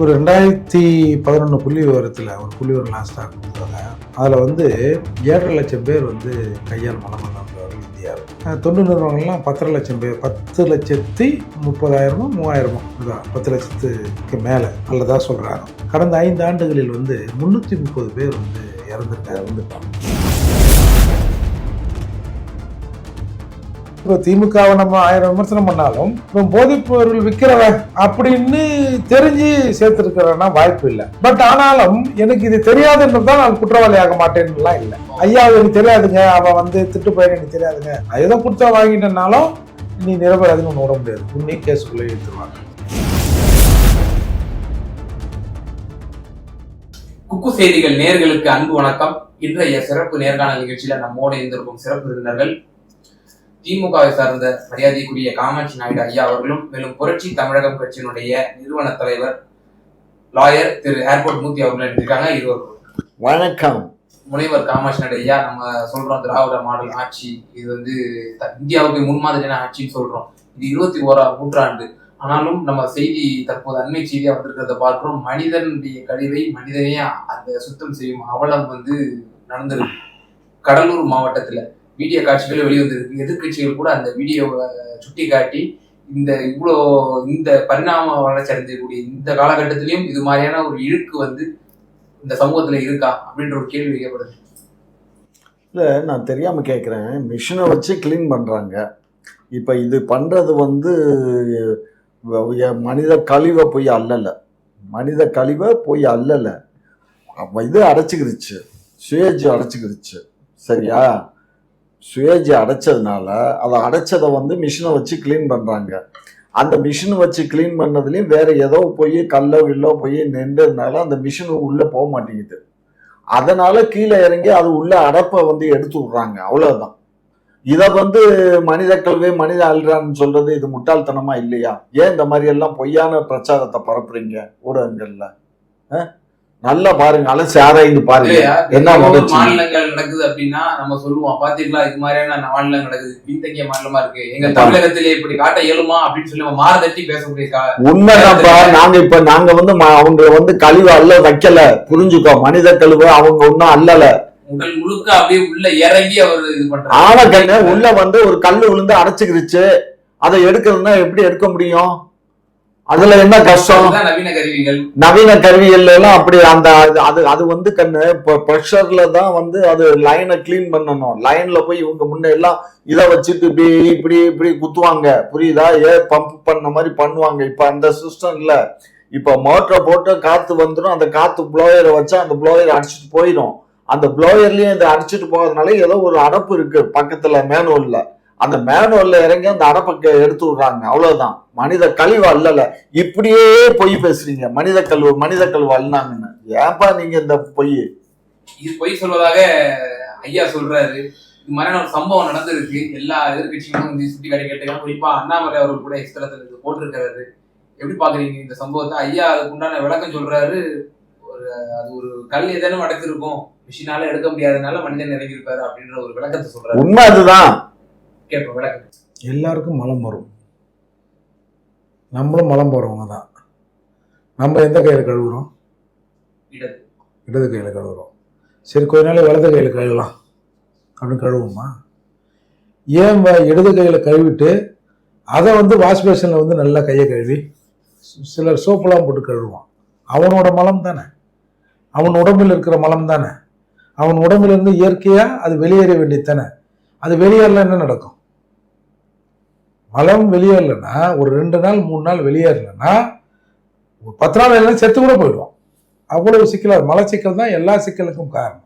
ஒரு 2011 புள்ளி விவரத்தில் ஒரு புள்ளி விவரம் லாஸ்ட்டாக கொடுத்தாங்க. அதில் 7.5 லட்சம் பேர் கையால் மலமல்லாமல் இந்தியாவில். தொண்டு நிறுவனங்கள்லாம் 10.5 லட்சம் பேர், 10,30,000 3000 இதுதான் 10 லட்சத்துக்கு மேலே அல்லதா சொல்கிறாங்க. கடந்த 5 ஆண்டுகளில் 330 பேர் இறந்துட்டாங்க. இப்போ திமுகவை நம்ம 1000 விமர்சனம் பண்ணாலும் இப்போ போதைப் பொருள் விற்கிறவன் அப்படின்னு தெரிஞ்சு சேர்த்திருக்கிறன்னா வாய்ப்பு இல்லை. பட் ஆனாலும் எனக்கு இது தெரியாதுன்றதான் நான் குற்றவாளி ஆக மாட்டேன்னுலாம் இல்லை. ஐயா எனக்கு தெரியாதுங்க, அவன் திட்டு பயிர் எனக்கு தெரியாதுங்க, ஏதோ கொடுத்தா வாங்கிட்டனாலும் நீ நிரபராதின்னு ஒன்று விட முடியாது, உன்னே கேஸுக்குள்ளே எடுத்துருவாங்க. குக்கு செய்திகள் நேயர்களுக்கு அன்பு வணக்கம். இன்றைய சிறப்பு நேர்காணல் நிகழ்ச்சியில நம்மோடு இருந்திருக்கும் சிறப்பு விருந்தினர்கள் திமுகவை சார்ந்த மரியாதைக்குரிய காமாட்சி நாயுடு ஐயா அவர்களும், மேலும் புரட்சி தமிழகம் கட்சியினுடைய நிறுவன தலைவர் லாயர் திரு ஏர்போர்ட் மூர்த்தி அவர்கள் இருக்காங்க. இருவரும் வணக்கம். முனைவர் காமாட்சி நாயுடு ஐயா, நம்ம சொல்றோம் திராவிட மாடல் ஆட்சி, இது இந்தியாவுக்கு முன்மாதிரியான ஆட்சின்னு சொல்றோம். இது 21ஆம் நூற்றாண்டு. ஆனாலும் நம்ம செய்தி தற்போது அண்மை செய்தியா வந்திருக்கிறத பார்க்கிறோம். மனிதனுடைய கழிவை மனிதனே அந்த சுத்தம் செய்யும் அவலம் நடந்திருக்கு. கடலூர் மாவட்டத்துல வீடியோ காட்சிகள் வெளிவந்திருக்கு. எதிர்கட்சிகள் கூட அந்த வீடியோவை சுட்டி காட்டி இந்த பரிணாம வளர்ச்சி அடைஞ்சக்கூடிய இந்த காலகட்டத்திலையும் இது மாதிரியான ஒரு இழுக்கு இந்த சமூகத்துல இருக்கா அப்படின்ற ஒரு கேள்வி கேட்கப்படுது. இல்லை, நான் தெரியாம கேட்குறேன். மிஷினை வச்சு கிளீன் பண்றாங்க. இப்போ இது பண்றது மனித கழிவை போய் அல்லலை, இது அடைச்சிக்கிருச்சு, சுயேஜ் அடைச்சிக்கிருச்சு. சரியா? சுயேஜ் அடைச்சதுனால அதை அடைச்சதை மிஷினை வச்சு கிளீன் பண்ணுறாங்க. அந்த மிஷினை வச்சு கிளீன் பண்ணதுலேயும் வேற ஏதோ போய் கல்லோ போய் நின்றதுனால அந்த மிஷின் உள்ளே போக மாட்டேங்குது. அதனால கீழே இறங்கி அது உள்ள அடைப்பை எடுத்து விட்றாங்க. அவ்வளோதான். இதை மனித கல்வி மனித அல்றான்னு சொல்றது இது முட்டாள்தனமா இல்லையா? ஏன் இந்த மாதிரி எல்லாம் பொய்யான பிரச்சாரத்தை பரப்புறீங்க ஊடகங்கள்ல? நல்லா பாருங்க, அலசி ஆராய்ந்து பாருங்க. என்ன மாநிலங்கள் நடக்குது அப்படின்னா நம்ம சொல்லுவோம், பாத்தீங்களா இது மாதிரியான மாநிலம் நடக்குது, பின்தங்கிய மாநிலமா இருக்கு, எங்க தமிழகத்திலே இப்படி காட்ட இயலுமா அப்படின்னு சொல்லி மாறுதட்டி பேசக்கூடிய உண்மைதான்ப்பா. நாங்க அவங்க கழிவு அல்ல வைக்கல, புரிஞ்சுக்கோ. மனித கழிவு அவங்க ஒன்னும் அல்லல, உடல் முழுக்க அப்படியே உள்ள இறங்கி அவர் இது பண்றாரு. ஆனா உள்ள ஒரு கல்லு விழுந்து அடைச்சுக்கிருச்சு, அதை எடுக்கிறதுனா எப்படி எடுக்க முடியும்? அதுல என்ன கஷ்டம்? நவீன கருவிகள் எல்லாம் அப்படி அது கண்ணு ப்ரெஷர்ல தான் அது லைனை கிளீன் பண்ணணும். லைன்ல போய் இவங்க முன்ன எல்லாம் இதை வச்சுட்டு இப்படி குத்துவாங்க, புரியுதா? பம்ப் பண்ண மாதிரி பண்ணுவாங்க. இப்ப அந்த சிஸ்டம் இல்ல. இப்ப மோட்டரை போட்டு காத்து வந்துடும், அந்த காத்து ப்ளோயரை வச்சா அந்த ப்ளோயர் அடிச்சுட்டு போயிடும். அந்த ப்ளோயர்லயும் இதை அடிச்சுட்டு போறதுனால ஏதோ ஒரு அடப்பு இருக்கு பக்கத்துல மேனுவல்ல. அந்த மேனுவல்ல இறங்கி அந்த அடப்பை எடுத்து விடுறாங்க. அவ்வளவுதான். மனித கழிவு அல்லல. இப்படியே பொய் பேசுறீங்க. மனித கழிவு அல்லாங்கன்னு. ஏன்பா நீங்க இந்த பொய் சொல்வதாக ஐயா சொல்றாரு. இது மாதிரியான ஒரு சம்பவம் நடந்திருக்கு. எல்லா எதிர்கட்சிகளும் சுட்டி காட்டி கேட்டுக்கலாம். குறிப்பா அண்ணாமலை அவர்கள் கூட எக்ஸ்தலத்துல போட்டிருக்காரு. எப்படி பாக்குறீங்க இந்த சம்பவத்தை? ஐயா அதுக்கு உண்டான விளக்கம் சொல்றாரு. அது ஒரு கல் ஏதேனும் அடைத்திருக்கும், மிஷினால எடுக்க முடியாதனால மனிதன் இறங்கி இருப்பாரு அப்படின்ற ஒரு விளக்கத்தை சொல்றாரு. உண்மை அதுதான். கேட்போம் விளக்கம். எல்லாருக்கும் மலம் வரும், நம்மளும் மலம் போறவங்க தான். நம்ம எந்த கையில கழுவுறோம்? இடது கையில கழுவுறோம். சரி, கொஞ்ச நாள் வலது கையில கழுவலாம் அப்படின்னு கழுவுமா? ஏன் இடது கையில கழுவிட்டு அதை வாஷ் பேஷன்ல நல்லா கையை கழுவி சிலர் சோப்பெல்லாம் போட்டு கழுவுவான். அவனோட மலம் தானே, அவன் உடம்பில் இருக்கிற மலம் தானே. அவன் உடம்புல இருந்து இயற்கையா அது வெளியேற வேண்டியது தானே. அது வெளியேறல என்ன நடக்கும்? மலம் வெளியேறலன்னா ஒரு 2 நாள் 3 நாள் வெளியேறலன்னா 10 நாள் எல்லாம் செத்து கூட போயிடுவோம். அவ்வளவு சிக்கல். மலச்சிக்கல் தான் எல்லா சிக்கலுக்கும் காரணம்.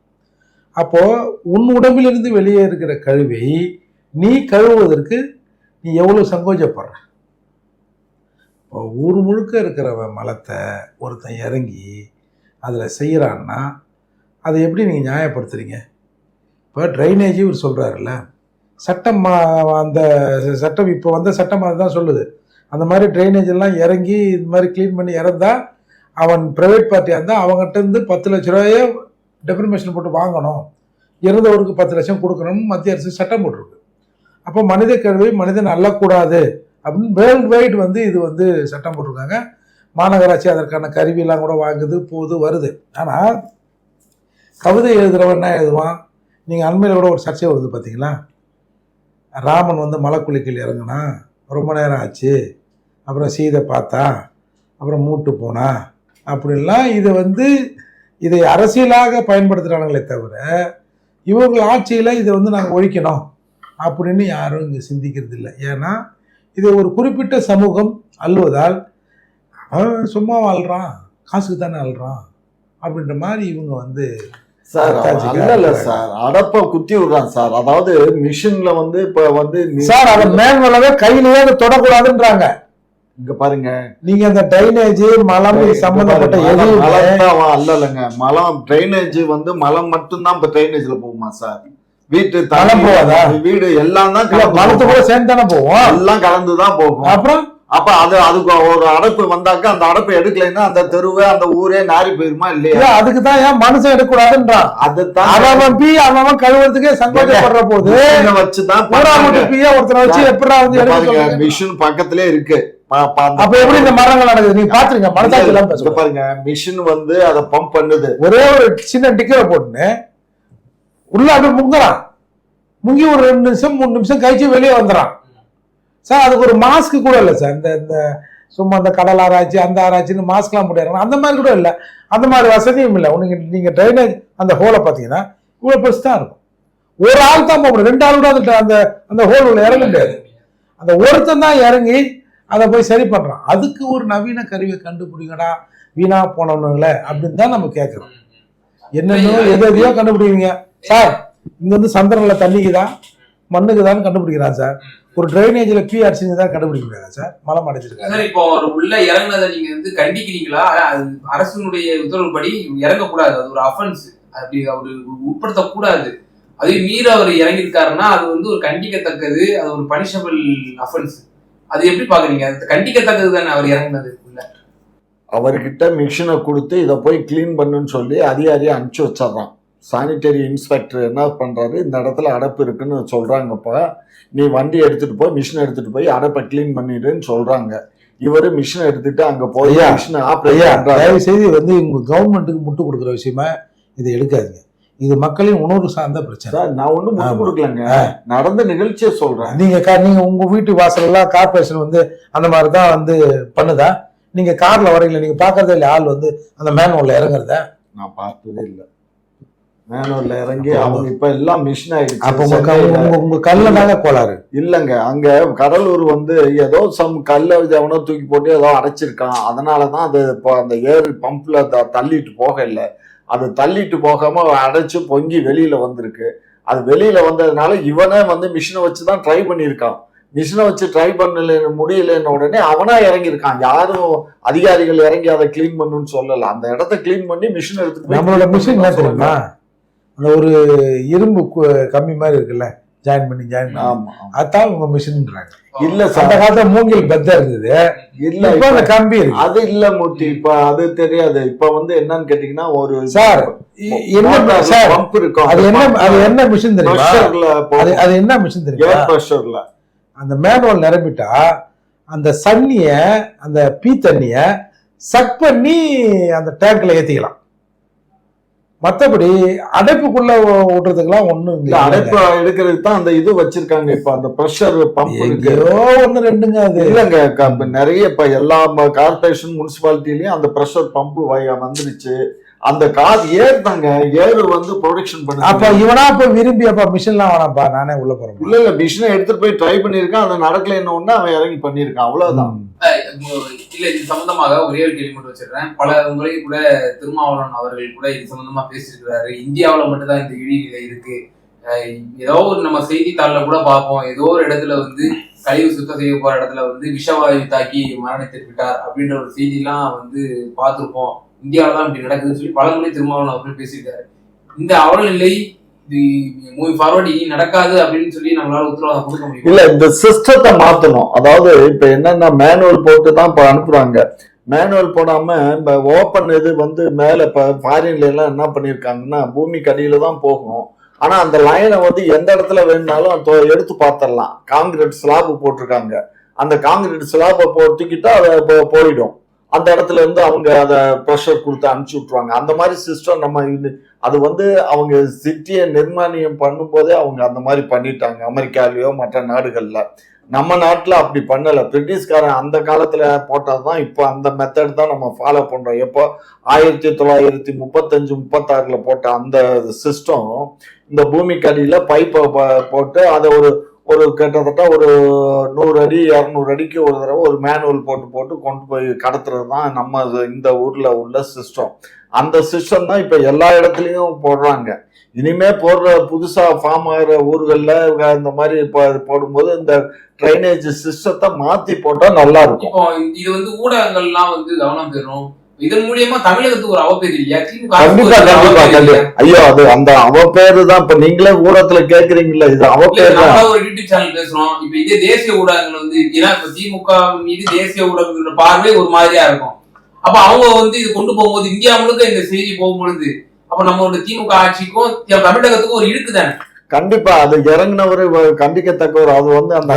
அப்போ உன் உடம்பிலிருந்து வெளியே இருக்கிற கழிவை நீ கழுவுவதற்கு நீ எவ்வளவு சங்கோஜப்படுற? இப்போ ஊர் முழுக்க இருக்கிறவன் மலத்தை ஒருத்தன் இறங்கி அதில் செய்கிறான்னா அதை எப்படி நீங்கள் நியாயப்படுத்துறீங்க? இப்போ ட்ரைனேஜ் இவர் சொல்கிறாருல்ல, சட்டம் அந்த சட்டம் இப்போ வந்த சட்டம் அதுதான் சொல்லுது. அந்த மாதிரி ட்ரைனேஜ் எல்லாம் இறங்கி இது மாதிரி க்ளீன் பண்ணி இறந்தா அவன் ப்ரைவேட் பார்ட்டியாக இருந்தால் அவங்ககிட்ட இருந்து 10 லட்ச ரூபாயை டெப்ரிமேஷன் போட்டு வாங்கணும், இறந்தவருக்கு 10 லட்சம் கொடுக்கணும்னு மத்திய அரசு சட்டம் போட்டிருக்கு. அப்போ மனித கழிவை மனிதன் அள்ளக்கூடாது அப்படின்னு வேர்ல்டு வைட் இது சட்டம் போட்டிருக்காங்க. மாநகராட்சி அதற்கான கருவியெல்லாம் கூட வாங்குது, போகுது, வருது. ஆனால் கவிதை எழுதுகிறவன் என்ன எழுதுவான்? நீங்கள் அண்மையில் கூட ஒரு சர்ச்சை வருது பார்த்தீங்களா? ராமன் வந்து மலைக்குழிக்கில் இறங்குனா, ரொம்ப நேரம் ஆச்சு, அப்புறம் சீதை பார்த்தா, அப்புறம் மூட்டு போனா, அப்படின்லாம் இதை அரசியலாக பயன்படுத்துகிறாங்களே தவிர இவர்கள் ஆட்சியில் இதை நாங்கள் ஒழிக்கணும் அப்படின்னு யாரும் இங்கே சிந்திக்கிறது இல்லை. ஏன்னா இதை ஒரு குறிப்பிட்ட சமூகம் அள்ளுவதால் அவன் சும்மா வாழ்றான், காசுக்கு தானே அள்ளுறான் அப்படின்ற மாதிரி இவங்க சார் அல்ல சார், அடப்ப குத்தி விடுறான் சார். அதாவது மிஷின்ல இப்ப சார் அதை மேன்மலவே கையிலேயே தொடக்கூடாதுன்றாங்க. இங்க பாருங்க, நீங்க அந்த ட்ரைனேஜ் மலம் சம்பந்தப்பட்ட அல்லங்க, மலம் ட்ரைனேஜ் மலம் மட்டும்தான் இப்ப ட்ரைனேஜ்ல போகுமா சார்? வீட்டு மலம் போவாதா? வீடு எல்லாம் தான் மலத்து கூட சேர்ந்து தானே போவோம், எல்லாம் கலந்துதான் போகும். அப்புறம் அப்ப அதுக்கு ஒரு அடைப்பு வந்தாக்க அந்த அடைப்பு எடுக்கலைன்னா அந்த தெருவே அந்த ஊரே நாரி போயிருமா இல்லையா? அதுக்குதான் ஏன் மனுஷன் எடுக்கக்கூடாதுன்றான். அதுதான் அவன் பீ அவன் கழுவுறதுக்கே சங்கோச்சப்படுற போது வச்சுதான் பீயா ஒருத்தனை வச்சு எப்படி மிஷின் பக்கத்திலே இருக்கு. அப்ப எப்படி இந்த மரங்கள் நடக்குது நீங்க பாத்துருங்க. மனசாட்சி பாருங்க, மிஷின் அதை பம்ப் பண்ணுது. ஒரே ஒரு சின்ன டிக்கரை போட்டுன்னு உள்ள அப்படியே முங்குறான், முங்கி ஒரு 2 நிமிஷம் 3 நிமிஷம் கழிச்சு வெளியே வந்துறான் சார். அதுக்கு ஒரு மாஸ்க் கூட இல்லை சார். இந்த சும்மா இந்த கடல் ஆராய்ச்சி அந்த ஆராய்ச்சின்னு மாஸ்க்லாம் போட்டு அந்த மாதிரி கூட இல்லை, அந்த மாதிரி வசதியும் இல்லை. நீங்க ட்ரைனேஜ் அந்த ஹோலை பார்த்தீங்கன்னா இவ்வளோ பெருசு தான் இருக்கும். ஒரு ஆள் தான் போக முடியும், 2 ஆள் கூட அந்த ஹோல் உள்ள இறங்க முடியாது. அந்த ஒருத்தன் தான் இறங்கி அதை போய் சரி பண்றான். அதுக்கு ஒரு நவீன கருவியை கண்டுபிடிங்கடா வீணா போனவனுங்களே அப்படின்னு தான் நம்ம கேட்கறோம். என்னென்னோ எதையோ கண்டுபிடிவீங்க சார். இங்க சந்திரன்ல தண்ணிக்குதான் மண்ணுக்குதான் கண்டுபிடிக்கிறான் சார். ஒரு டிரைனேஜ்ல பி அடிச்சுங்க தான் கண்டுபிடிக்க முடியாது சார். மலம் அடைச்சிருக்காங்க. இப்போ உள்ள இறங்குனதை நீங்க கண்டிக்கிறீங்களா? அது அரசினுடைய உத்தரவுப்படி இறங்கக்கூடாது, அது ஒரு அஃபென்ஸ், அப்படி அவரு உட்படுத்தக்கூடாது. அதே மீறி அவர் இறங்கியிருக்காருன்னா அது ஒரு கண்டிக்கத்தக்கது, அது ஒரு பனிஷபிள் அஃபென்ஸ். அது எப்படி பாக்குறீங்க? அது கண்டிக்கத்தக்கது தானே அவர் இறங்கினது. அவர்கிட்ட மிஷினை கொடுத்து இதை போய் கிளீன் பண்ணுன்னு சொல்லி அதிகாரியை அனுப்பிச்சு வச்சிடறான். சானிட்டரி இன்ஸ்பெக்டர் என்ன பண்றாரு, இந்த இடத்துல அடைப்பு இருக்குன்னு சொல்றாங்கப்பா, நீ வண்டி எடுத்துட்டு போய் மிஷினை எடுத்துட்டு போய் அடைப்பை கிளீன் பண்ணிடுன்னு சொல்றாங்க. இவரு மிஷினை எடுத்துட்டு அங்க போய் மிஷினை தயவு செய்து உங்க கவர்மெண்ட்டுக்கு முட்டு கொடுக்குற விஷயமா இதை எடுக்காதீங்க. இது மக்களின் உணர்வு சார்ந்த பிரச்சனை. நான் ஒண்ணும் முட்டு கொடுக்கலங்க, நடந்த நிகழ்ச்சியை சொல்றேன். நீங்க உங்க வீட்டு வாசல் எல்லாம் கார்பரேஷன் அந்த மாதிரிதான் பண்ணுதா? நீங்க கார்ல வரீங்களா? நீங்க பாக்குறதே இல்லை ஆள் அந்த மேனுவல்ல இறங்குறத? நான் பார்த்ததே இல்லை. மேனுவல்ல இறங்கி அவங்க இப்ப எல்லாம் மிஷின் ஆயிடுச்சு. அப்ப உங்க கல்ல தாங்க கோளாறு இல்லங்க. அங்க கடலூர் ஏதோ கல்ல எவனோ தூக்கி போட்டு ஏதோ அடைச்சிருக்கான். அதனாலதான் அது இப்போ அந்த ஏர் பம்ப்ல தள்ளிட்டு போக இல்லை, அது தள்ளிட்டு போகாம அடைச்சு பொங்கி வெளியில வந்திருக்கு. அது வெளியில வந்ததுனால இவனே மிஷினை வச்சுதான் ட்ரை பண்ணியிருக்கான். மிஷினை வச்சு ட்ரை பண்ணல முடியலன்னு உடனே அவனா இறங்கியிருக்கான். யாரும் அதிகாரிகள் இறங்கி அதை கிளீன் பண்ணுன்னு சொல்லல. அந்த இடத்த கிளீன் பண்ணி மிஷின் எடுத்துட்டு நம்மளோட மிஷின் என்ன தெரியுமா, அந்த ஒரு இரும்பு கம்மி மாதிரி இருக்குல்ல, ஜாயின் பண்ணி அதான் உங்க மிஷின்றாங்க. இல்ல சார், அந்த காலத்துல மூங்கில் பெத்த இருந்தது, இல்ல இப்ப அந்த கம்பி இருக்கு. அது இல்ல மூர்த்தி, இப்ப அது தெரியாது. இப்ப என்னன்னு கேட்டீங்கன்னா ஒரு சார் என்ன சார் பம்ப் இருக்கும். அது என்ன மிஷின் தெரியுமா? அது என்ன மிஷின் தெரியுமா? பிரஷர்ல அந்த மேனுவல் நிரம்பிட்டா அந்த தண்ணிய அந்த பீ தண்ணிய சக் பண்ணி அந்த டேங்க்ல ஏத்திக்கலாம். மற்றபடி அடைப்புக்குள்ள ஓட்டுறதுக்கெல்லாம் ஒண்ணும் இல்லை. அடைப்பு எடுக்கிறதுக்கு தான் அந்த இது வச்சிருக்காங்க. இப்ப அந்த பிரஷர் பம்ப் எங்கேயோ 1-2ங்க அது இல்லைங்க. நிறைய இப்ப எல்லா கார்பரேஷன் முனிசிபாலிட்டிலயும் அந்த பிரஷர் பம்ப் வந்துருச்சு. அந்த கார் ஏர் தாங்க, ஏர் ப்ரொடக்ஷன் பண்ணு. அப்ப இவனா போய் விரும்பி அப்ப மிஷின்லாம் வேணாப்பா நானே உள்ள போறேன். இல்ல மிஷினை எடுத்துட்டு போய் ட்ரை பண்ணிருக்கான், அது நடக்கல என்ன ஒண்ணு அவன் இறங்கி பண்ணிருக்கான், அவ்வளவுதான். இல்ல இது சம்பந்தமாக ஒரே ஒரு கேள்வி மட்டும் வச்சிருக்கேன். பல முறை கூட திருமாவளவன் அவர்கள் கூட இது சம்பந்தமா பேசியிருக்கிறாரு. இந்தியாவில மட்டும்தான் இந்த இழிநிலை இருக்கு. ஏதோ ஒரு நம்ம செய்தித்தாள்ல கூட பார்ப்போம், ஏதோ ஒரு இடத்துல கழிவு சுத்தம் செய்ய போற இடத்துல விஷவாயு தாக்கி மரணித்து விட்டார் அப்படின்ற ஒரு செய்தி எல்லாம் பார்த்திருப்போம். இந்தியாவில தான் இப்படி நடக்குதுன்னு சொல்லி பல முறை திருமாவளவன் அவர்கள் பேசியிருக்காரு. இந்த அவலநிலை இது மூவிங் ஃபார்வர்ட் இனி நடக்காது அப்படின்னு சொல்லி நம்மளால உத்தரவாதம் கொடுக்க முடியும். இல்ல, இந்த சிஸ்டத்தை மாத்தணும். அதாவது இப்ப என்னன்னா மேனுவல் போட்டு தான் இப்ப அனுப்புறாங்க. மேனுவல் போடாம இந்த ஓப்பன் இது மேல இப்ப ஃபாரின்ல எல்லாம் என்ன பண்ணிருக்காங்கன்னா பூமிக்கு அடியில தான் போகும். ஆனா அந்த லைனை எந்த இடத்துல வேணும்னாலும் எடுத்து பார்த்துடலாம். காங்கிரீட் ஸ்லாப் போட்டிருக்காங்க, அந்த காங்கிரீட் ஸ்லாபை தூக்கிட்டா அதை போயிடும். அந்த இடத்துல இருந்து அவங்க அதை ப்ரெஷர் கொடுத்து அனுப்பிச்சு விட்டுருவாங்க. அந்த மாதிரி சிஸ்டம் நம்ம அது அவங்க சிட்டியை நிர்மாணியம் பண்ணும்போதே அவங்க அந்த மாதிரி பண்ணிட்டாங்க அமெரிக்காலேயோ மற்ற நாடுகள்ல. நம்ம நாட்டுல அப்படி பண்ணல. பிரிட்டிஷ்காரன் அந்த காலத்துல போட்டதுதான் இப்போ அந்த மெத்தட் தான் நம்ம ஃபாலோ பண்றோம். எப்போ 1935-36 போட்ட அந்த சிஸ்டம் இந்த பூமிக்கு அடியில பைப்பை போட்டு அதை ஒரு கிட்டத்தட்ட ஒரு 100 அடி 200 அடிக்கு ஒரு தடவை ஒரு மேனுவல் போட்டு கொண்டு போய் கடத்துறது தான் நம்ம இந்த ஊர்ல உள்ள சிஸ்டம். அந்த சிஸ்டம் தான் இப்ப எல்லா இடத்துலயும் போடுறாங்க. இனிமே போடுற புதுசா ஃபார்ம் ஆகிற ஊர்கள்ல இந்த மாதிரி போடும்போது இந்த ட்ரைனேஜ் சிஸ்டத்தை மாத்தி போட்டா நல்லா இருக்கும். இப்போ இது ஊடகங்கள்லாம் கவனம் பெறும். இதன் மூலியமா தமிழகத்துக்கு ஒரு அவப்பேரு இல்லையா? கண்டிப்பா கண்டிப்பா கண்டிப்பா. ஐயோ அது அந்த அவப்பேரு தான். இப்ப நீங்களே ஊடகத்துல கேக்குறீங்களா, இது அவப்பேரு தான். ஒரு யூடியூப் சேனல் பேசுறோம். இப்ப இதே தேசிய ஊடகங்கள் ஏன்னா இப்ப திமுக மீது தேசிய ஊடகங்களோட பார்வை ஒரு மாதிரியா இருக்கும். அப்ப அவங்க இது கொண்டு போகும்போது இந்தியா முழுக்க இந்த செய்தி போகும்பொழுது அப்ப நம்மளோட திமுக ஆட்சிக்கும் தமிழகத்துக்கும் ஒரு இழுக்கு தானே. கண்டிப்பா அது இறங்கினவரு கண்டிக்கத்தக்கவர். அது அந்த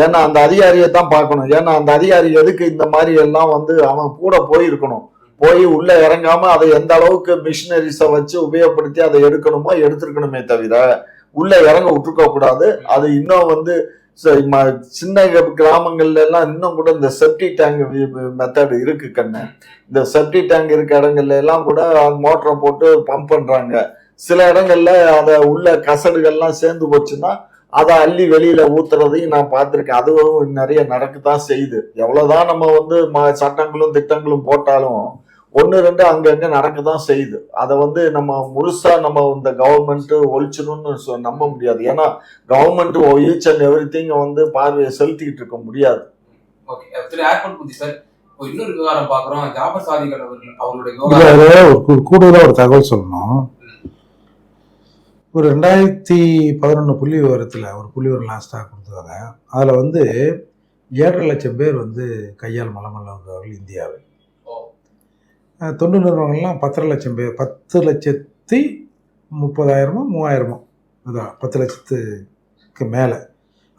ஏன்னா அந்த அதிகாரியை தான் பார்க்கணும். ஏன்னா அந்த அதிகாரி எதுக்கு இந்த மாதிரி எல்லாம் அவன் கூட போயிருக்கணும். போய் உள்ள இறங்காம அதை எந்த அளவுக்கு மிஷினரிஸை வச்சு உபயோகப்படுத்தி அதை எடுக்கணுமோ எடுத்திருக்கணுமே தவிர உள்ள இறங்க விட்டுருக்க கூடாது. அது இன்னும் சின்ன கிராமங்கள்ல எல்லாம் இன்னும் கூட இந்த செப்டி டேங்க் மெத்தட் இருக்கு கண்ணு. இந்த செப்டி டேங்க் இருக்க இடங்கள்ல எல்லாம் கூட மோட்டரை போட்டு பம்ப் பண்றாங்க. சில இடங்கள்ல அதை உள்ள கசடுகள்லாம் சேர்ந்து போச்சுன்னா அதை அள்ளி வெளியில ஊத்துறதையும் நான் பார்த்திருக்கேன். அதுவும் நிறைய நடக்கத்தான் செய்யுது. எவ்வளவுதான் நம்ம சட்டங்களும் திட்டங்களும் போட்டாலும் 1-2 அங்கங்க நடக்கத்தான் செய்யுது. அதை நம்ம முழுசா நம்ம இந்த கவர்மெண்ட் ஒழிச்சணும்னு நம்ப முடியாது. ஏன்னா government each and every thing பார்வையை செலுத்திக்கிட்டு இருக்க முடியாது. இன்னொரு விவகாரம் பாக்குறோம். ஜாபர் சாதிகள் அவர்களுடைய கூடுதலா ஒரு தகவல் சொல்லணும். ஒரு 2011 புள்ளி விவரத்துல ஒரு புள்ளி விவரம் லாஸ்டா கொடுத்தாங்க. அதுல 7.5 லட்சம் பேர் கையால் மலமல்லவர்கள் இந்தியாவில். தொண்டு நிறுவனங்கள்லாம் 10.5 லட்சம் பேர். 10,30,000 3000 அதான் 10 லட்சத்துக்கு மேலே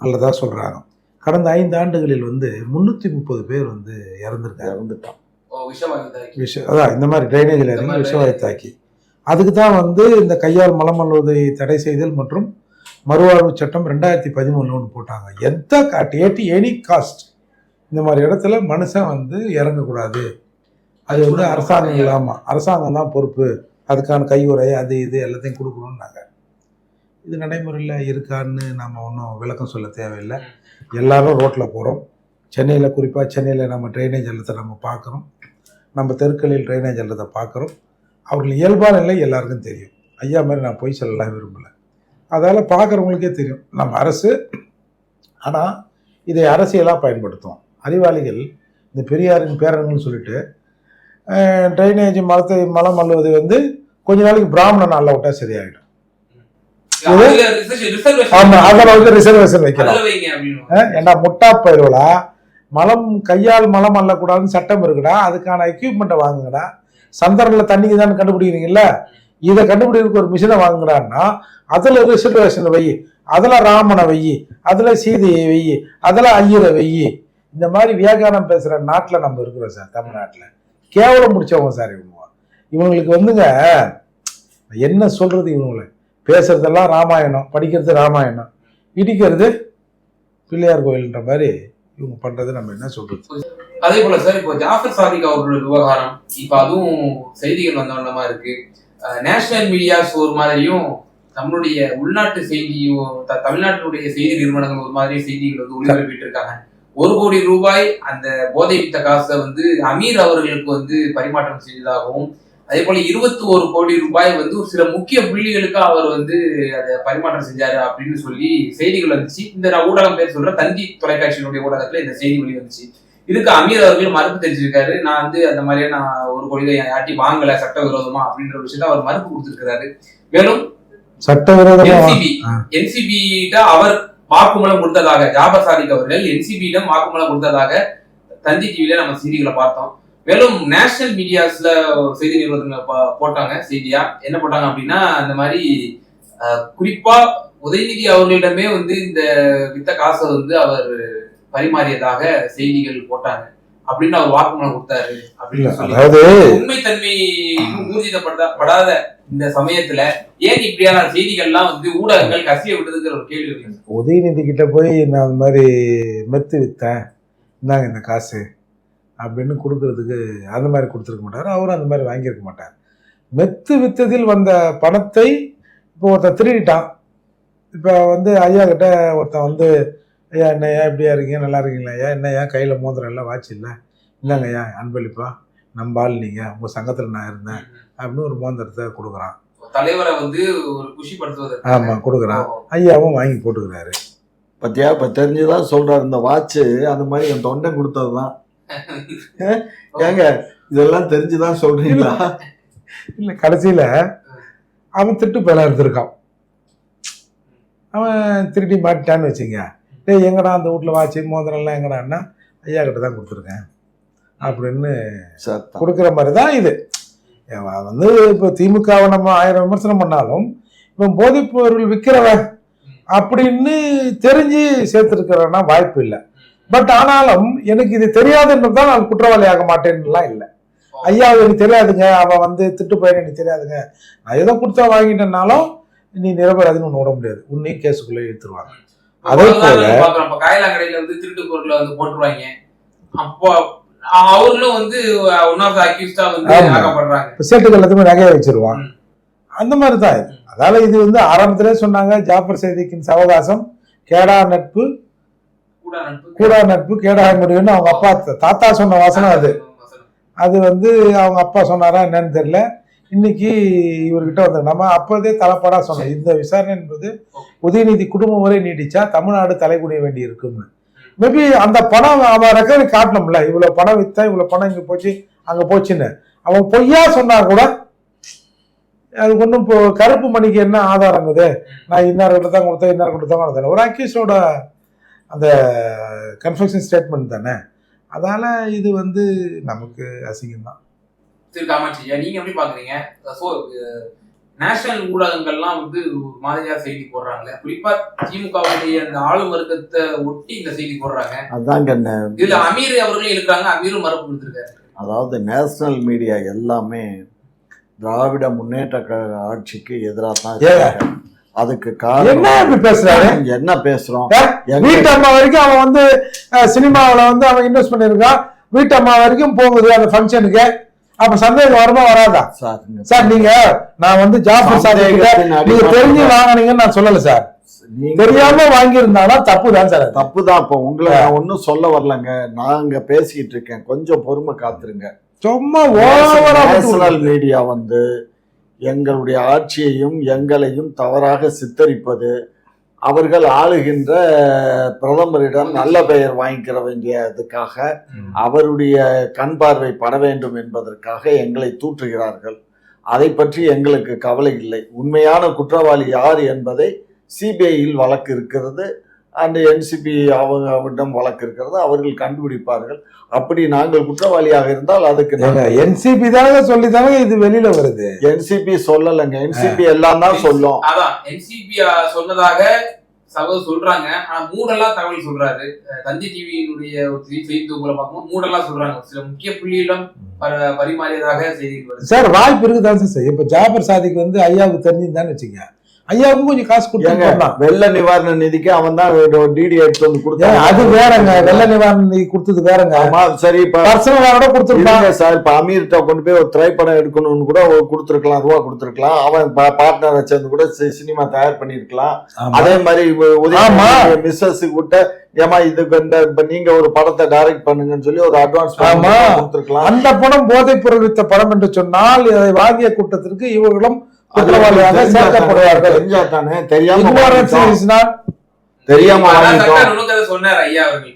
அல்லதா சொல்கிறாங்க. கடந்த 5 ஆண்டுகளில் 330 பேர் இறந்துட்டான். அதான் இந்த மாதிரி ட்ரைனேஜில் இறங்கி விஷவாயு தாக்கி. அதுக்கு தான் இந்த கையால் மலம் அள்ளுவதை தடை செய்தல் மற்றும் மறுவாழ்வு சட்டம் 2013 ஒன்று போட்டாங்க. எந்த எனி காஸ்ட் இந்த மாதிரி இடத்துல மனுஷன் இறங்கக்கூடாது. அது அரசாங்கம் இல்லாமல் அரசாங்கம் தான் பொறுப்பு. அதுக்கான கையுறை அது இது எல்லாத்தையும் கொடுக்கணும்னாங்க. இது நடைமுறையில் இருக்கான்னு நம்ம ஒன்றும் விளக்கம் சொல்ல தேவையில்லை. எல்லாரும் ரோட்டில் போகிறோம். சென்னையில் குறிப்பாக சென்னையில் நம்ம ட்ரைனேஜ் வெள்ளத்தை நம்ம பார்க்குறோம். நம்ம தெருக்களில் ட்ரைனேஜ் வெள்ளத்தை பார்க்குறோம். அவர்கள் இயல்பான நிலை எல்லாருக்கும் தெரியும். ஐயா மாதிரி நான் போய் சொல்லலாம் விரும்பலை. அதால் பார்க்குறவங்களுக்கே தெரியும் நம்ம அரசு. ஆனால் இதை அரசியலாக பயன்படுத்தும் அறிவாளிகள். இந்த பெரியாரின் பேரன்கள்னு சொல்லிட்டு ட்ரைனேஜ் மலம் அள்ளுவது கொஞ்ச நாளைக்கு பிராமணன் அல்ல விட்டா சரியாயிடும். ஆமா அதில் ரிசர்வேஷன் வைக்கலாம். ஏன்னா முட்டா பயிர்களா கையால் மலம் அள்ளக்கூடாதுன்னு சட்டம் இருக்குடா. அதுக்கான எக்யூப்மெண்ட்டை வாங்குங்கடா. சந்திரனில் தண்ணிக்கு தானே கண்டுபிடிக்கிறீங்களா, இதை கண்டுபிடிக்கிறதுக்கு ஒரு மிஷினை வாங்குங்கடான்னா அதில் ரிசர்வேஷன் வை, அதில் ராமனை வை, அதில் சீதையை வை, அதில் ஐயரை வை. இந்த மாதிரி வியாக்கியானம் பேசுகிற நாட்டில் நம்ம இருக்கிறோம் சார். தமிழ்நாட்டில் கேவலம் முடிச்சவங்க சார் இவங்களுக்கு என்ன சொல்றது. இவங்களை பேசுறதெல்லாம் ராமாயணம், படிக்கிறது ராமாயணம், இடிக்கிறது பிள்ளையார் கோயில்ன்ற மாதிரி இவங்க பண்றது நம்ம என்ன சொல்றது. அதே போல சார் இப்போ ஜாஃபர் சாதிக் அவர்களோட விவகாரம் இப்ப அதுவும் செய்திகள் வந்தவண்ணமா இருக்கு. நேஷனல் மீடியாஸ் ஒரு மாதிரியும் நம்மளுடைய உள்நாட்டு செய்தியும் தமிழ்நாட்டினுடைய செய்தி நிறுவனங்கள் ஒரு மாதிரி செய்திகள் ஒளிபரப்பிட்டு இருக்காங்க. 1 கோடி ரூபாய் அந்த போதை வித்த காசை அமீர் அவர்களுக்கு பரிமாற்றம் செய்ததாகவும், அதே போல 21 கோடி ரூபாய் ஒரு சில முக்கிய புள்ளிகளுக்கு அவர் அதை பரிமாற்றம் செஞ்சாரு அப்படின்னு சொல்லி செய்திகள் வந்துச்சு. இந்த ஊடகம் பேர் சொல்ற தந்தி தொலைக்காட்சியினுடைய ஊடகத்துல இந்த செய்தி வெளி வந்துச்சு. இதுக்கு அமீர் அவர்கள் மறுப்பு தெரிஞ்சிருக்காரு. நான் அந்த மாதிரியே நான் 1 கோடி யாட்டி வாங்கல சட்டவிரோதமா அப்படின்ற விஷயத்த அவர் மறுப்பு கொடுத்திருக்கிறாரு. மேலும் என்சிபி அவர் வாக்குமூலம் கொடுத்ததாக ஜாபர் சாதிக் அவர்கள் என்சிபியிடம் வாக்குமூலம் கொடுத்ததாக தந்தி டிவில நம்ம செய்திகளை பார்த்தோம். மேலும் நேஷனல் மீடியாஸ்ல செய்தி நிறுவனங்கள் போட்டாங்க செய்தியா. என்ன போட்டாங்க அப்படின்னா இந்த மாதிரி குறிப்பா உதயநிதி அவர்களிடமே இந்த வித்த காசை அவர் பரிமாறியதாக செய்திகள் போட்டாங்க. அப்படின்னு அவர் வாக்குமூலம் கொடுத்தாரு அப்படின்னு சொல்லி அதாவது உண்மைத்தன்மை ஊர்ஜிதப்படாத இந்த சமயத்துல ஏன் இப்படியான செய்திகள்லாம் வந்து ஊடகங்கள் கசிய விடுதுங்கிற ஒரு கேள்வி இருக்கு. உதயநிதி கிட்ட போய் நான் அந்த மாதிரி மெத்து வித்தேன், இந்தாங்க இந்த காசு அப்படின்னு கொடுக்கறதுக்கு அந்த மாதிரி கொடுத்துருக்க மாட்டார். அவரும் அந்த மாதிரி வாங்கியிருக்க மாட்டார். மெத்து வித்ததில் வந்த பணத்தை இப்போ ஒருத்தன் திருடிட்டான். இப்போ வந்து ஐயா கிட்ட ஒருத்தன் வந்து, ஐயா என்னையா எப்படியா இருக்கீங்க, நல்லா இருக்கீங்களா ஐயா, என்னையா கையில் மோதிரம் எல்லாம் வாட்ச் இல்லை, இந்தாங்க ஐயா அன்பளிப்பா, நம்ம ஆள் நீங்கள், உங்கள் சங்கத்தில் நான் இருந்தேன் அப்படின்னு ஒரு மோதிரத்தை கொடுக்குறான். தலைவரை வந்து ஒரு குஷிப்படுத்துவது. ஆமாம் கொடுக்குறான். ஐயாவும் வாங்கி போட்டுக்கிறாரு. பத்தியா இப்ப தெரிஞ்சுதான் சொல்றாரு. இந்த வாட்சு அந்த மாதிரி என் தொண்டை கொடுத்ததுதான். ஏங்க இதெல்லாம் தெரிஞ்சுதான் சொல்றீங்களா? இல்லை, கடைசியில் அவன் திட்டு பேல இருந்திருக்கான். அவன் திருடி மாட்டான்னு வச்சுங்க. டேய் எங்கடா அந்த வீட்டில் வாட்சி மோதிரம்லாம் எங்கடான்னா, ஐயா கிட்ட தான் கொடுத்துருக்கேன் அப்படின்னு கொடுக்குற மாதிரி தான் இது. வந்து இப்போ திமுகவை நம்ம 1000 விமர்சனம் பண்ணாலும் இப்போ போதைப் பொருள் விற்கிறவன் அப்படின்னு தெரிஞ்சு சேர்த்துருக்கிறன்னா வாய்ப்பு இல்லை. பட் ஆனாலும் எனக்கு இது தெரியாதுன்னு தான் நான் குற்றவாளி ஆக மாட்டேன்னுலாம் இல்லை. ஐயா எனக்கு தெரியாதுங்க, அவன் வந்து திட்டு போயிரு எனக்கு தெரியாதுங்க, நான் ஏதோ கொடுத்தா வாங்கிட்டேன்னாலும் நீ நிரபராதின்னு ஒன்று விட முடியாது, உன்னையும் கேஸுக்குள்ளே இழுத்துருவாங்க. அதே போல காயலாங்கடையில வந்து திருட்டு பொருளை வந்து போட்டுருவாங்க. அப்போ அவர்களும் வந்து ஒன் ஆஃப் தி அக்யூஸ்டா வந்து ஆக்கப்படுறாங்க. சேட்டுகள் எல்லாத்தையுமே நகையை வச்சிருவான். அந்த மாதிரி தான் இது. அதால இது வந்து ஆரம்பத்திலே சொன்னாங்க, ஜாஃபர் சேதிக்கின் சவகாசம் கேடா நட்பு கூடா நட்பு கேடா முடியும்னு அவங்க அப்பா தாத்தா சொன்ன வாசனம் அது. அது வந்து அவங்க அப்பா சொன்னாரா என்னன்னு தெரியல. இன்னைக்கு இவர்கிட்ட வந்து நம்ம அப்போதே தலைப்படா சொன்னோம், இந்த விசாரணை என்பது உதயநிதி குடும்பம் வரை நீடிச்சா தமிழ்நாடு தலைகுனிய வேண்டி இருக்கும்னு. மேபி அந்த பணம் அவன் ரெக்கவரி காட்டணும்ல, இவ்வளவு பணம் வித்தா இவ்வளவு பணம் இங்க போச்சு அங்க போச்சுன்னு. அவன் பொய்யா சொன்னா கூட அதுக்கு ஒன்றும் இப்போ கருப்பு மணிக்கு என்ன ஆதாரம் இது, நான் இன்னார்கிட்ட தான் கொடுத்தேன் இன்னார் கொடுத்தேன், ஒரு அக்யூஸோட அந்த கன்ஃபெஷன் ஸ்டேட்மெண்ட் தானே. அதால இது வந்து நமக்கு அசிங்கம் தான். திரு காமாட்சி, நீங்க எப்படி பாக்குறீங்க? நேஷனல் ஊடகங்கள்லாம் வந்து ஒரு மாதிரியா செய்தி போடுறாங்க, குறிப்பா திமுகவுடைய அந்த ஆளும் வர்க்கத்தை ஒட்டி இந்த செய்தி போடுறாங்க. அதாங்க இதுல அமீர் அவர்களும் இருக்கிறாங்க, அமீரும் மறுப்பு கொடுத்திருக்காரு. அதாவது நேஷனல் மீடியா எல்லாமே திராவிட முன்னேற்ற கழக ஆட்சிக்கு எதிராக தான். அதுக்கு காரணம் என்ன பேசுறோம்? வீட்டம்மா வரைக்கும் அவன் வந்து சினிமாவில வந்து அவன் இன்வெஸ்ட் பண்ணிருக்கான், வீட்டம்மா வரைக்கும் போகுது அந்த ஃபங்க்ஷனுக்கு. அப்ப சந்தேகம் வருமா வராதா சார்? நீங்க நான் வந்து ஜாஃபர் சாதிக்கிட்ட நீங்க தெரிஞ்சு வாங்கினீங்கன்னு நான் சொல்லல சார், தெரியாம வாங்கியிருந்தாலும் தப்பு தான் சார். தப்பு தான். இப்போ உங்களை நான் ஒன்னும் சொல்ல வரலங்க, நாங்க பேசிக்கிட்டு இருக்கேன், கொஞ்சம் பொறுமை காத்துருங்க. சும்மா நேஷனல் மீடியா வந்து எங்களுடைய ஆட்சியையும் எங்களையும் தவறாக சித்தரிப்பது, அவர்கள் ஆளுகின்ற பிரதமரிடம் நல்ல பெயர் வாங்கிக்கிற வேண்டியதுக்காக, அவருடைய கண் பார்வை பட வேண்டும் என்பதற்காக எங்களை தூற்றுகிறார்கள். அதை பற்றி எங்களுக்கு கவலை இல்லை. உண்மையான குற்றவாளி யார் என்பதை சிபிஐயில் வழக்கு இருக்கிறது, அந்த என்சிபி அவரிடம் வழக்கு இருக்கிறது, அவர்கள் கண்டுபிடிப்பார்கள். அப்படி நாங்கள் குற்றவாளியாக இருந்தால் அதுக்கு என்சிபி தானே சொல்லித்தானே இது வெளியில வருது. என்சிபி சொல்லலைங்க, என்சிபி எல்லாம் தான் சொல்லும். அதான் என்சிபி சொன்னதாக சகோதரர் சொல்றாங்க. ஆனா மூடெல்லாம் தகவல் சொல்றாரு. தந்தி டிவியினுடைய ஒரு செய்தி தொகுப்புல பார்க்கும்போது மூடெல்லாம் சொல்றாங்க, சில முக்கிய புள்ளியிலும் பரிமாறியதாக செய்தி வருது. சார் வாய்ப்பு இருக்குதான் சார். இப்ப ஜாபர் சாதிக்கு வந்து ஐயாவுக்கு தெரிஞ்சுதான்னு வச்சுங்க, ஐயாவுக்கும் கொஞ்சம் காசு கொடுத்தாங்க. வெள்ள நிவாரண நிதிக்கு அவன் தான் டிடி எடுத்து வந்து கொடுத்தாங்க. அது வேறங்க, வெள்ள நிவாரண நிதி கொடுத்தது வேறங்க. ஆமா சரி, இப்ப பர்சனலோட கொடுத்துருக்காங்க சார். இப்ப அமீர்கிட்ட கொண்டு போய் ஒரு திரைப்படம் எடுக்கணும்னு கூட கொடுத்துருக்கலாம், ரூபா கொடுத்துருக்கலாம். அவன் பார்ட்னரை சேர்ந்து கூட சினிமா தயார் பண்ணிருக்கலாம். அதே மாதிரி மிஸ்ஸஸ் கிட்ட ஏமா இதுக்கு இப்ப நீங்க ஒரு படத்தை டைரக்ட் பண்ணுங்கன்னு சொல்லி ஒரு அட்வான்ஸ் கொடுத்துருக்கலாம். அந்த படம் போதைப் பொருள் வித்த படம் என்று சொன்னால் இதை வாங்கிய கூட்டத்திற்கு இவர்களும் குற்றவாளியாக சேர்க்கப்படுவார்கள். தெரியாம சொன்னார் ஐயா அவர்கள்.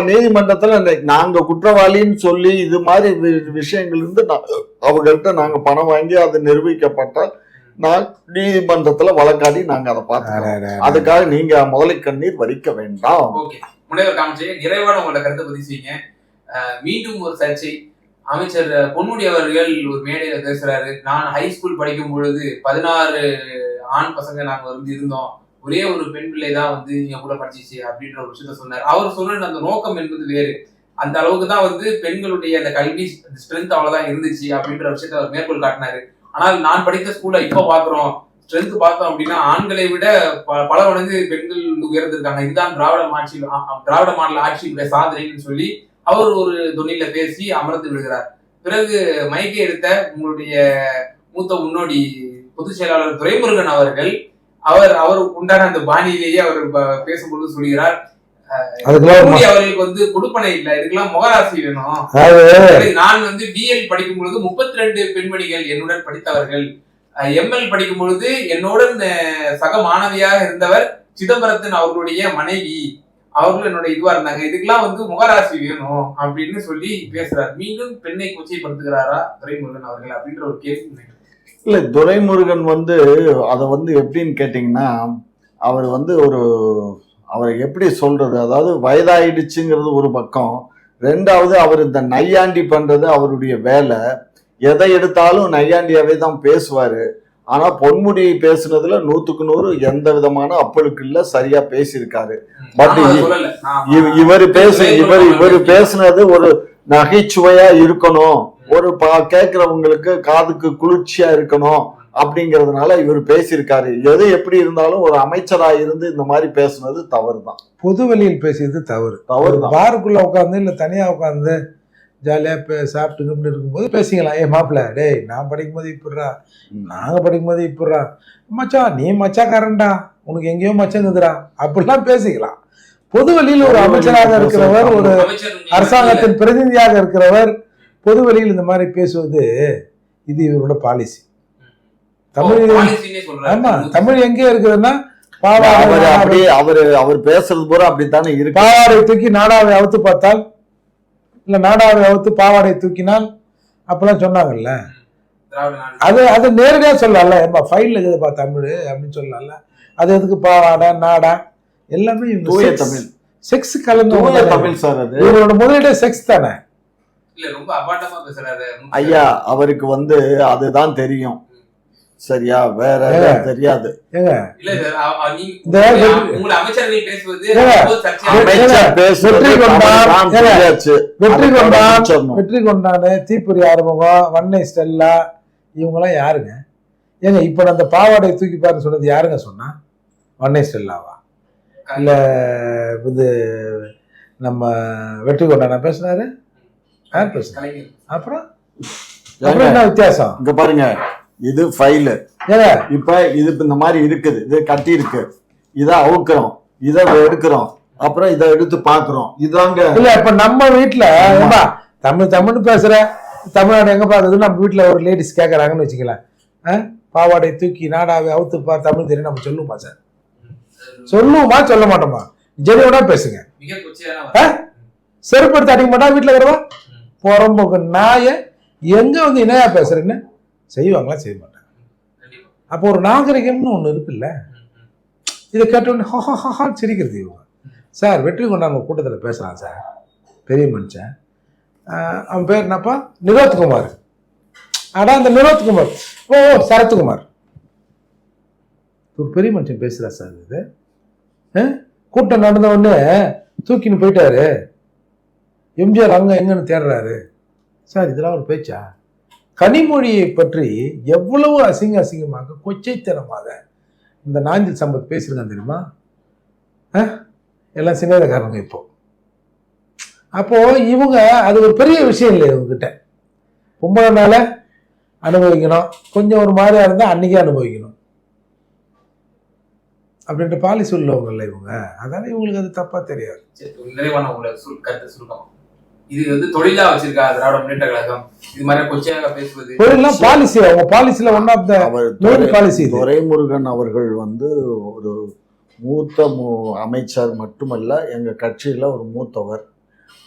நீதிமன்றத்துல நாங்க குற்றவாளின்னு சொல்லி இது மாதிரி விஷயங்கள் இருந்து அவங்கள்ட்ட நாங்க பணம் வாங்கி அது நிரூபிக்கப்பட்டால் நான் நீதிமன்றத்துல வழக்காடி நாங்க அதை பார்த்தோம். அதுக்காக நீங்க முதலை கண்ணீர் வடிக்க வேண்டாம். முனைவர் காமிச்சு நிறைவான உங்களோட கருத்தை பதிவு செய்யுங்க. மீண்டும் ஒரு சர்ச்சை, அமைச்சர் பொன்முடி அவர்கள் ஒரு மேடையில பேசுறாரு, நான் ஹை ஸ்கூல் படிக்கும் பொழுது 16 ஆண் பசங்க நாங்க வந்து இருந்தோம், ஒரே ஒரு பெண் பிள்ளை தான் வந்து என் கூட படிச்சிச்சு அப்படின்ற ஒரு விஷயத்த சொன்னார். அவர் சொன்ன அந்த நோக்கம் என்பது வேறு. அந்த அளவுக்கு தான் வந்து பெண்களுடைய அந்த கல்வி ஸ்ட்ரென்த் அவ்வளவுதான் இருந்துச்சு அப்படின்ற விஷயத்த அவர் மேற்கோள் காட்டினாரு. ஆனால் நான் படித்த ஸ்கூல்ல இப்ப பாக்குறோம், ஸ்ட்ரென்த் பார்த்தோம் அப்படின்னா ஆண்களை விட பல மடங்கு பெண்கள் உயர்ந்திருக்காங்க. இதுதான் திராவிட மாடல் ஆட்சியுடைய சாதனைன்னு சொல்லி அவர் ஒரு தொனில பேசி அமர்ந்து விடுகிறார். பிறகு மைக்கை எடுத்த உங்களுடைய மூத்த முன்னோடி பொதுச் செயலாளர் துரைமுருகன் அவர்கள் அவர் உண்டான அந்த பாணியிலேயே அவர் பேசும்பொழுது சொல்கிறார், அவர்களுக்கு வந்து கொடுப்பனை இல்லை, இதுக்கெல்லாம் முகராசி வேணும். நான் வந்து பிஎல் படிக்கும் பொழுது 32 பெண்மணிகள் என்னுடன் படித்தவர்கள். எம்எல் படிக்கும் பொழுது என்னுடன் சக மாணவியாக இருந்தவர் சிதம்பரத்தின் அவர்களுடைய மனைவி, அவர்கள் என்னோட இதுவா இருந்தாங்க. இதுக்கெல்லாம் வந்து முகராசி வேணும் அப்படின்னு சொல்லி பேசுறாரு. மீண்டும் பெண்ணை கொச்சைப்படுத்துகிறாரா துரைமுருகன் அவர்கள் அப்படின்ற ஒரு கேள்வி. இல்ல, துரைமுருகன் வந்து அதை வந்து எப்படின்னு கேட்டீங்கன்னா, அவர் வந்து அவரை எப்படி சொல்றது, அதாவது வயதாயிடுச்சுங்கிறது ஒரு பக்கம், ரெண்டாவது அவர் இந்த நையாண்டி பண்றது அவருடைய வேலை. எதை எடுத்தாலும் நையாண்டியாவே தான் பேசுவாரு. ஆனா பொன்முடி பேசுனதுல 100க்கு 100 எந்த விதமான அப்பளுக்கு இல்ல, சரியா பேசியிருக்காரு. பட் இவர் பேசுனது ஒரு நகைச்சுவையா இருக்கணும், ஒரு கேட்கிறவங்களுக்கு காதுக்கு குளிர்ச்சியா இருக்கணும் அப்படிங்கறதுனால இவர் பேசியிருக்காரு. எது எப்படி இருந்தாலும் ஒரு அமைச்சரா இருந்து இந்த மாதிரி பேசுனது தவறுதான். பொது வெளியில் பேசியது தவறுதான். பாருக்குள்ள உட்காந்து இல்ல தனியா உட்காந்து ஜாலியா சாப்பிட்டு இருக்கும்போது பேசிக்கலாம். மாப்பிள்ள, டேய் நான் படிக்கும்போது இப்படிறா, நாங்க படிக்கும்போது இப்படிறா, மச்சான் நீ மச்சாக்காரன்டா, உனக்கு எங்கேயோ மச்சங்குதுரா, அப்படிலாம் பேசிக்கலாம். பொது வெளியில் ஒரு அமைச்சராக இருக்கிறவர், ஒரு அரசாங்கத்தின் பிரதிநிதியாக இருக்கிறவர் பொது வெளியில் இந்த மாதிரி பேசுவது இது இவரோட பாலிசி. தமிழ் ஆமா, தமிழ் எங்கே இருக்குதுன்னா அவர் பேசுறது பூரா அப்படித்தானே இருக்கு. பாவாடை தூக்கி நாடாவை அவுத்து பார்த்தால், இல்ல நாடாவை அவுத்து பாவாடை தூக்கினால் அப்பெல்லாம் சொன்னாங்கல்ல, அது நேரடியா சொல்லல, ஃபைல் இருக்குதுப்பா தமிழ் அப்படின்னு சொல்லல. அது எதுக்கு பாவாடை நாடா எல்லாமே தூய தமிழ், செக்ஸ் கலந்து தமிழ் சார். அது இவரோட முதலீடே செக்ஸ் தானே. ஐயா அவருக்கு வந்து அதுதான் தெரியும், சரியா, வேற தெரியாது. வெற்றி கொண்டாடு, தீப்பொறி ஆறுமுகம், வன்னை ஸ்டெல்லா, இவங்க எல்லாம் யாருங்க? ஏங்க இப்ப அந்த பாவாடை தூக்கி பாருன்னு சொன்னது யாருங்க சொன்னா? வன்னை ஸ்டெல்லாவா? இல்ல இது நம்ம வெற்றி கொண்டாட பேசினாரு? அப்புறம் என்ன வித்தியாசம்? இங்க பாருங்க, இது ஃபைல், இப்ப இது இந்த மாதிரி இருக்குது, இது கட்டி இருக்கு, இத அவுக்குறோம், இத எடுக்கிறோம், அப்புறம் இதை எடுத்து பாக்குறோம். இதாங்க இல்ல இப்ப நம்ம வீட்டுல தமிழ் பேசுற தமிழ்நாடு எங்க பாக்குறது, நம்ம வீட்டுல ஒரு லேடிஸ் கேக்குறாங்கன்னு வச்சுக்கலாம், பாவாடை தூக்கி நாடாவை அவுத்துப்பா தமிழ் தெரியும் நம்ம சொல்லுமா சார்? சொல்லுவோமா சொல்ல மாட்டோமா? ஜெனியோட பேசுங்க. செருப்படுத்த அடிக்க மாட்டா வீட்டுல இருக்கிறவா புறம்போக்கு நாய எங்க வந்து இணையா பேசுறேன்னு செய்வாங்களா? செய்ய மாட்டாங்க. அப்போ ஒரு நாகரிகம்னு ஒண்ணு இருக்குல்ல, இதை கேட்டோன்னு சிரிக்கிறது இவங்க. சார் வெற்றி கொண்டாங்க கூட்டத்தில் பேசுறான் சார், பெரிய மனுஷன், அவன் பேர் என்னப்பா? நிரோத்குமார். ஆனா அந்த நிரோத்குமார், ஓ சரத்குமார், ஒரு பெரிய மனுஷன் பேசுறா சார். இது கூட்டம் நடந்த உடனே தூக்கின்னு போயிட்டாரு, எம்ஜிஆர் அங்க எங்கன்னு தேடுறாரு சார். இதெல்லாம் ஒரு பேச்சா? கனிமொழியை பற்றி எவ்வளவு அசிங்கமாக கொச்சைத்தனமாக இந்த நாஞ்சில் சம்பத் பேசியிருக்காங்க தெரியுமா? எல்லாம் சின்னதக்காரங்க. இப்போ அப்போ இவங்க அது ஒரு பெரிய விஷயம் இல்லை இவங்க கிட்ட. பொம்பளைனால அனுபவிக்கணும், கொஞ்சம் ஒரு மாதிரியா இருந்தா அன்னைக்கே அனுபவிக்கணும் அப்படின்ற பாலிசி உள்ளவங்கல்ல இவங்க. அதனால இவங்களுக்கு அது தப்பா தெரியாது. நிறைவான கருத்து சுருக்கம், இது வந்து தொழிலா வச்சிருக்கா திராவிட முன்னேற்ற கழகம் இது மாதிரி கொச்சையாக பேசுவது? தொழிலாம் பாலிசி, அவங்க பாலிசில one of the policy. Duraimurugan அவர்கள் வந்து ஒரு மூத்த அமைச்சர் மட்டுமல்ல, எங்க கட்சியில ஒரு மூத்தவர்.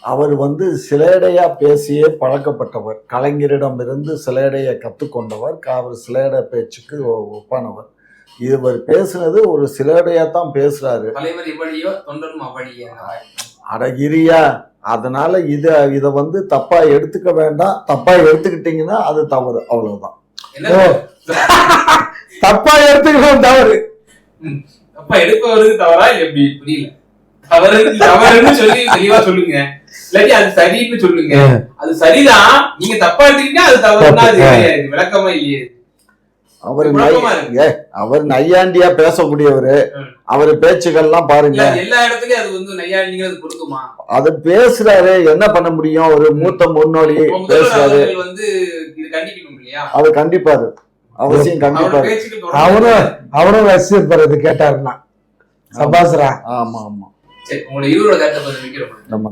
அவர் வந்து சிலேடையா பேசியே பழக்கப்பட்டவர், கலைஞரிடமிருந்து சிலேடையை கற்றுக்கொண்டவர், அவர் சிலேடை பேச்சுக்கு ஒப்பானவர். இவர் பேசுனது ஒரு சிலேடையா தான் பேசுறாரு. அடகிரியா, அதனால இத வந்து தப்பா எடுத்துக்க வேண்டாம். தப்பா எடுத்துக்கிட்டீங்கன்னா அது தவறு, அவ்வளவுதான். தப்பா எடுத்துக்கலாம் தவறு. அப்ப எடுப்பவருக்கு தவறா இல்ல எப்படி புரியல. தவறுன்னு சொல்லி தெளிவா சொல்லுங்க, இல்லாட்டி அது சரின்னு சொல்லுங்க. அது சரிதான், நீங்க தப்பா எடுத்தீங்கன்னா அது தவறுனா அது விளக்கமா இல்லையே. அவர் நையாண்டியா பேசக்கூடியவரு, அவரு பேச்சுக்கள்லாம் பாருங்க. எல்லா இடத்துலயும் அது வந்து நையாண்டிங்கிறது பொருந்துமா? அது பேசுறாரு, என்ன பண்ண முடியும்? ஒரு மூத்த முன்னோடி பேசுறாரு, வந்து இது கண்டிக்கணும் இல்லையா? அது கண்டிப்பாரு, அவசியம் கண்டிப்பாரு. அவரும் ரசிப்பாரு இது கேட்டாருன்னா. சபாஸ்ரா. ஆமா ஆமா. சரி, உங்களோட இருவரோட கருத்தை கொஞ்சம் வைக்கிறோம். நம்ம